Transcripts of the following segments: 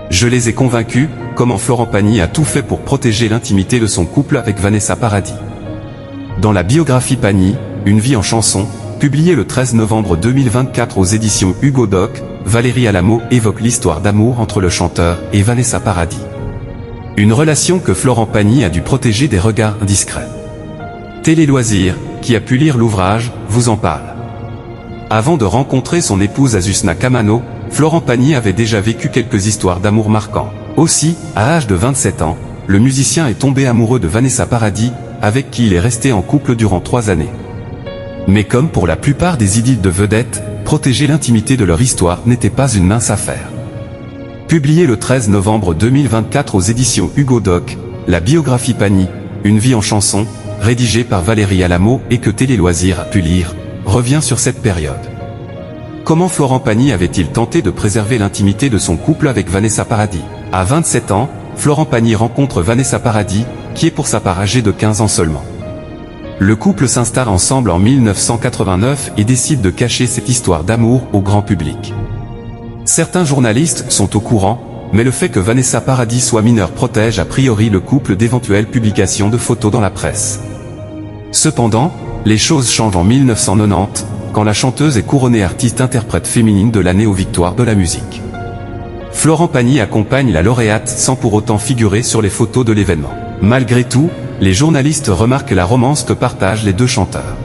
Je les ai convaincus, comment Florent Pagny a tout fait pour protéger l'intimité de son couple avec Vanessa Paradis. Dans la biographie Pagny, Une vie en chanson, publiée le 13 novembre 2024 aux éditions Hugo Doc, Valérie Alamo évoque l'histoire d'amour entre le chanteur et Vanessa Paradis. Une relation que Florent Pagny a dû protéger des regards indiscrets. Télé Loisirs, qui a pu lire l'ouvrage, vous en parle. Avant de rencontrer son épouse Azucena Kamano, Florent Pagny avait déjà vécu quelques histoires d'amour marquants. Aussi, à l'âge de 27 ans, le musicien est tombé amoureux de Vanessa Paradis, avec qui il est resté en couple durant 3 années. Mais comme pour la plupart des idylles de vedettes, protéger l'intimité de leur histoire n'était pas une mince affaire. Publié le 13 novembre 2024 aux éditions Hugo Doc, la biographie Pagny, Une vie en chanson, rédigée par Valérie Alamo et que Télé Loisirs a pu lire, revient sur cette période. Comment Florent Pagny avait-il tenté de préserver l'intimité de son couple avec Vanessa Paradis? À 27 ans, Florent Pagny rencontre Vanessa Paradis, qui est pour sa part âgée de 15 ans seulement. Le couple s'installe ensemble en 1989 et décide de cacher cette histoire d'amour au grand public. Certains journalistes sont au courant, mais le fait que Vanessa Paradis soit mineure protège a priori le couple d'éventuelles publications de photos dans la presse. Cependant, les choses changent en 1990, quand la chanteuse est couronnée artiste-interprète féminine de l'année aux Victoires de la musique. Florent Pagny accompagne la lauréate sans pour autant figurer sur les photos de l'événement. Malgré tout, les journalistes remarquent la romance que partagent les deux chanteurs.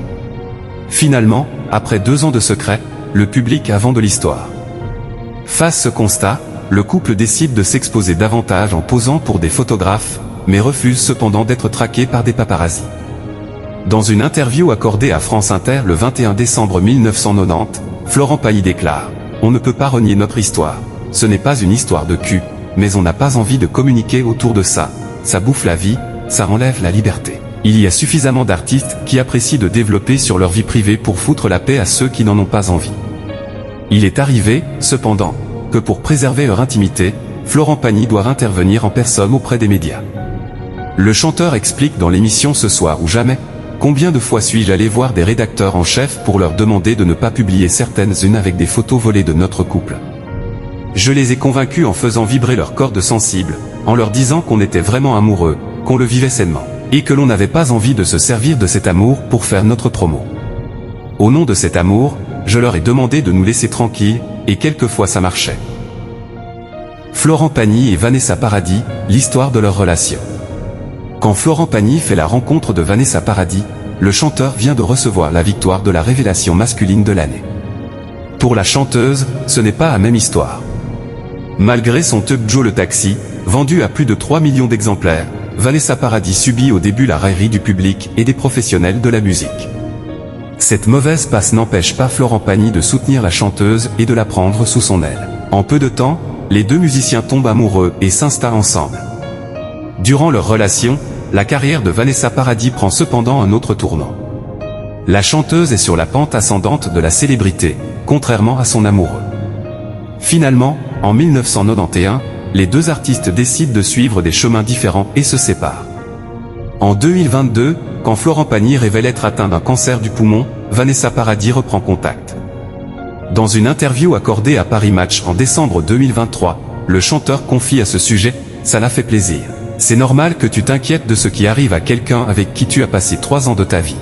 Finalement, après 2 ans de secret, le public a vent de l'histoire. Face à ce constat, le couple décide de s'exposer davantage en posant pour des photographes, mais refuse cependant d'être traqué par des paparazzis. Dans une interview accordée à France Inter le 21 décembre 1990, Florent Pagny déclare « On ne peut pas renier notre histoire. Ce n'est pas une histoire de cul, mais on n'a pas envie de communiquer autour de ça. Ça bouffe la vie, ça enlève la liberté. Il y a suffisamment d'artistes qui apprécient de développer sur leur vie privée pour foutre la paix à ceux qui n'en ont pas envie. » Il est arrivé, cependant, que pour préserver leur intimité, Florent Pagny doit intervenir en personne auprès des médias. Le chanteur explique dans l'émission Ce soir ou jamais, « Combien de fois suis-je allé voir des rédacteurs en chef pour leur demander de ne pas publier certaines-unes avec des photos volées de notre couple. Je les ai convaincus en faisant vibrer leur corde sensible, en leur disant qu'on était vraiment amoureux, qu'on le vivait sainement, et que l'on n'avait pas envie de se servir de cet amour pour faire notre promo. Au nom de cet amour, je leur ai demandé de nous laisser tranquilles, et quelquefois ça marchait. » Florent Pagny et Vanessa Paradis, l'histoire de leur relation. Quand Florent Pagny fait la rencontre de Vanessa Paradis, le chanteur vient de recevoir la victoire de la révélation masculine de l'année. Pour la chanteuse, ce n'est pas la même histoire. Malgré son tube Joe le taxi, vendu à plus de 3 millions d'exemplaires, Vanessa Paradis subit au début la raillerie du public et des professionnels de la musique. Cette mauvaise passe n'empêche pas Florent Pagny de soutenir la chanteuse et de la prendre sous son aile. En peu de temps, les deux musiciens tombent amoureux et s'installent ensemble. Durant leur relation, la carrière de Vanessa Paradis prend cependant un autre tournant. La chanteuse est sur la pente ascendante de la célébrité, contrairement à son amoureux. Finalement, en 1991, les deux artistes décident de suivre des chemins différents et se séparent. En 2022, quand Florent Pagny révèle être atteint d'un cancer du poumon, Vanessa Paradis reprend contact. Dans une interview accordée à Paris Match en décembre 2023, le chanteur confie à ce sujet « Ça l'a fait plaisir. C'est normal que tu t'inquiètes de ce qui arrive à quelqu'un avec qui tu as passé 3 ans de ta vie.